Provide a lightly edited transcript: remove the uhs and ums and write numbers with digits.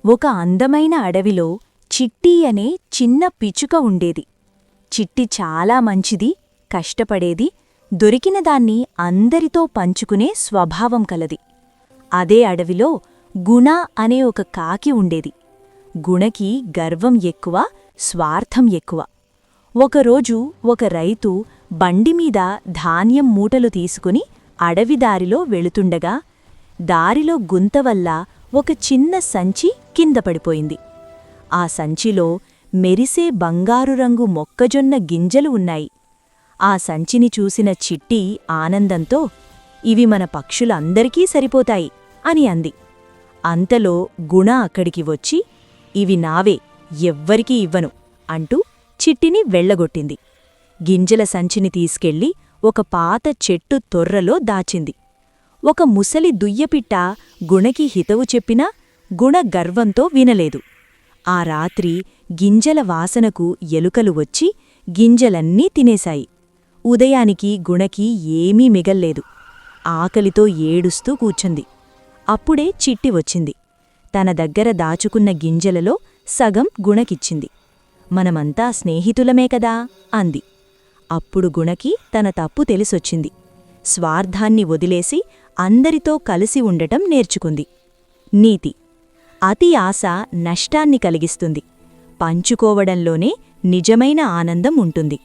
ఒక అందమైన అడవిలో చిట్టి అనే చిన్న పిచుక ఉండేది. చిట్టి చాలా మంచిది, కష్టపడేది, దొరికిన దాన్ని అందరితో పంచుకునే స్వభావం కలది. అదే అడవిలో గుణ అనే ఒక కాకి ఉండేది. గుణకి గర్వం ఎక్కువ, స్వార్థం ఎక్కువ. ఒకరోజు ఒక రైతు బండిమీద ధాన్యం మూటలు తీసుకుని అడవిదారిలో వెళుతుండగా దారిలో గుంతవల్ల ఒక చిన్న సంచి కింద పడిపోయింది. ఆ సంచిలో మెరిసే బంగారు రంగు మొక్కజొన్న గింజలు ఉన్నాయి. ఆ సంచిని చూసిన చిట్టి ఆనందంతో, "ఇవి మన పక్షులందరికీ సరిపోతాయి" అని అంది. అంతలో గుణ అక్కడికి వచ్చి, "ఇవి నావే, ఎవ్వరికీ ఇవ్వను" అంటూ చిట్టిని వెళ్లగొట్టింది. గింజల సంచిని తీసుకెళ్లి ఒక పాత చెట్టు తొర్రలో దాచింది. ఒక ముసలి దుయ్యపిట్ట గుణకి హితవు చెప్పినా గుణ గర్వంతో వినలేదు. ఆ రాత్రి గింజల వాసనకు ఎలుకలు వచ్చి గింజలన్నీ తినేశాయి. ఉదయానికి గుణకి ఏమీ మిగల్లేదు. ఆకలితో ఏడుస్తూ కూర్చుంది. అప్పుడే చిట్టి వచ్చింది. తన దగ్గర దాచుకున్న గింజలలో సగం గుణకిచ్చింది. "మనమంతా స్నేహితులమే కదా" అంది. అప్పుడు గుణకి తన తప్పు తెలిసొచ్చింది. స్వార్థాన్ని వదిలేసి అందరితో కలిసి ఉండటం నేర్చుకుంది. నీతి: అతి ఆశ నష్టాన్ని కలిగిస్తుంది. పంచుకోవడంలోనే నిజమైన ఆనందం ఉంటుంది.